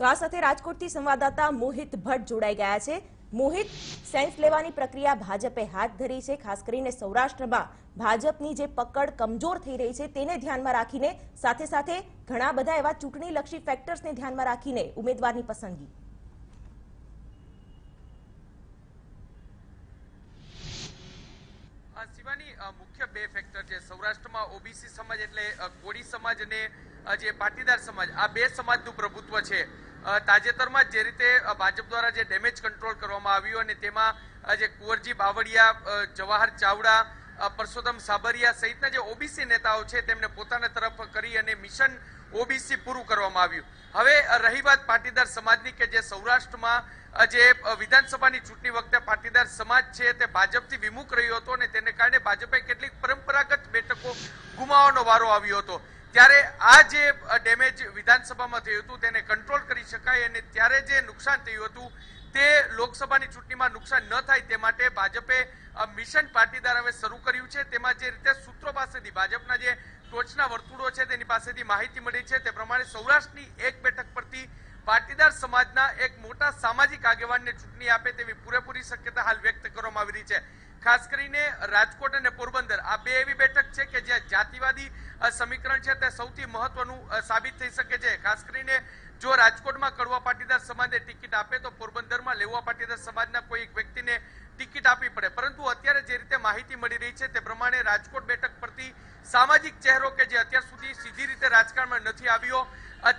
તો આ સાથે રાજકોટથી સંવાદદાતા મોહિત ભટ્ટ જોડાઈ ગયા છે। મોહિત, સેન્સ લેવાની પ્રક્રિયા ભાજપે હાથ ધરી છે, ખાસ કરીને સૌરાષ્ટ્રમાં ભાજપની જે પકડ કમજોર થઈ રહી છે તેને ધ્યાનમાં રાખીને, સાથે સાથે ઘણા બધા એવા ચૂંટણીલક્ષી ફેક્ટર્સને ધ્યાનમાં રાખીને ઉમેદવારની પસંદગી। શિવાની, મુખ્ય બે ફેક્ટર છે સૌરાષ્ટ્રમાં। ઓબીસી સમાજ એટલે કોળી સમાજ અને જે પાટીદાર સમાજ, આ બે સમાજનું પ્રભુત્વ છે। તાજેતરમાં જે રીતે ભાજપ દ્વારા જે ડેમેજ કંટ્રોલ કરવામાં આવ્યું અને તેમાં જે કુંવરજી બાવળિયા, જવાહર ચાવડા, પરસોત્તમ સાબરિયા સહિતના જે ઓબીસી નેતાઓ છે તેમને પોતાના તરફ કરી અને મિશન ઓબીસી પૂરું કરવામાં આવ્યું। હવે રહી વાત પાટીદાર સમાજની, કે જે સૌરાષ્ટ્રમાં જે વિધાનસભાની ચૂંટણી વખતે પાટીદાર સમાજ છે તે ભાજપથી વિમુખ રહ્યો હતો અને તેને કારણે ભાજપે કેટલીક પરંપરાગત બેઠકો ગુમાવવાનો વારો આવ્યો હતો। ત્યારે આ જે ડેમેજ વિધાનસભામાં થયું હતું તેને કંટ્રોલ કરી શકાય અને ત્યારે જે નુકસાન થયું હતું તે લોકસભાની ચૂંટણીમાં નુકસાન ન થાય તે માટે ભાજપે મિશન પાટીદાર હવે શરૂ કર્યું છે। તેમાં જે રીતે સૂત્રો પાસેથી, ભાજપના જે ટોચના વર્તુળો છે તેની પાસેથી માહિતી મળી છે તે પ્રમાણે સૌરાષ્ટ્રની એક બેઠક પરથી પાટીદાર સમાજના એક મોટા સામાજિક આગેવાનને ચૂંટણી આપે તેવી પૂરેપૂરી શક્યતા હાલ વ્યક્ત કરવામાં આવી રહી છે। ખાસ કરીને રાજકોટ અને પોરબંદર આ બે એવી બેઠક છે કે જ્યાં જાતિવાદી સમીકરણ છે તે સૌથી મહત્વનું સાબિત થઈ શકે છે। ખાસ કરીને જો રાજકોટમાં કડવા પાટીદાર સમાજને ટિકિટ આપે તો પોરબંદરમાં લેવા પાટીદાર સમાજના કોઈ એક વ્યક્તિને ટિકિટ આપવી પડે, પરંતુ અત્યારે જે રીતે માહિતી મળી રહી છે તે પ્રમાણે રાજકોટ બેઠક પરથી સામાજિક ચહેરો કે જે અત્યાર સુધી સીધી રીતે રાજકારણમાં નથી આવ્યો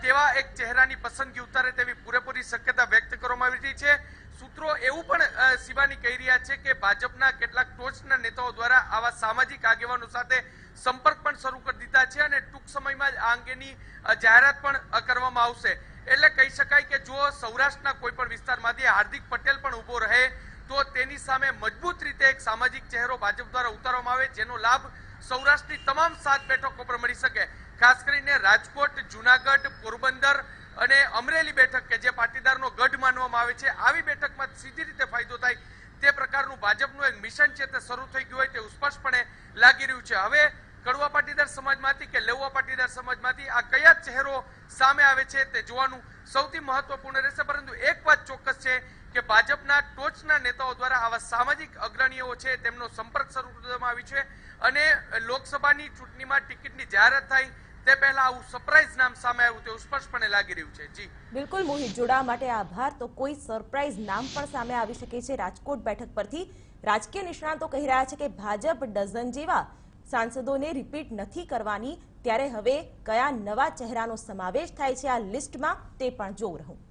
તેવા એક ચહેરાની પસંદગી ઉતારે તેવી પૂરેપૂરી શક્યતા વ્યક્ત કરવામાં આવી રહી છે। સૂત્રો એવું પણ શિવાની કહી રહ્યા છે કે ભાજપના કેટલાક ટોચના નેતાઓ દ્વારા આવા સામાજિક આગેવાનો સાથે સંપર્ક પણ શરૂ કરી દીધા છે અને ટૂંક સમયમાં જ આ અંગેની જાહેરાત પણ કરવામાં આવશે। એટલે કહી શકાય કે જો સૌરાષ્ટ્રના કોઈ પણ વિસ્તારમાંથી હાર્દિક પટેલ પણ ઉભો રહે તો તેની સામે મજબૂત રીતે એક સામાજિક ચહેરો ભાજપ દ્વારા ઉતારવામાં આવે, જેનો લાભ સૌરાષ્ટ્રની તમામ 7 બેઠકો પર મળી શકે। ખાસ કરીને રાજકોટ, જુનાગઢ, પોરબંદર અને અમરેલી બેઠક કે જે પાટીદારનો ગઢ માનવામાં આવે છે, આવી બેઠકમાં સીધી રીતે ફાયદો થાય તે પ્રકારનું ભાજપનું એક મિશન છે તે શરૂ થઈ ગયું હોય તેવું સ્પષ્ટપણે લાગી રહ્યું છે। હવે કડવા પાટીદાર સમાજમાંથી કે લેવા પાટીદાર સમાજમાંથી આ કયા ચહેરો સામે આવે છે તે જોવાનું સૌથી મહત્વપૂર્ણ રહેશે, પરંતુ એક વાત ચોક્કસ છે કે ભાજપના ટોચના નેતાઓ દ્વારા આવા સામાજિક અગ્રણીઓ છે તેમનો સંપર્ક શરૂ કરવામાં આવ્યો છે અને લોકસભાની ચૂંટણીમાં ટિકિટની જાહેરાત થાય તે પહેલા આવું સરપ્રાઈઝ નામ સામે આવ્યું તેવું સ્પષ્ટપણે લાગી રહ્યું છે। જી બિલકુલ મોહિત, જોડાવા માટે આભાર। તો કોઈ સરપ્રાઈઝ નામ પણ સામે આવી શકે છે રાજકોટ બેઠક પરથી। રાજકીય નિષ્ણાતો કહી રહ્યા છે કે ભાજપ ડઝન જેવા સાંસદોને રિપીટ નથી કરવાની, ત્યારે હવે કયા નવા ચહેરાનો સમાવેશ થાય છે આ લિસ્ટમાં તે પણ જોવું રહ્યું।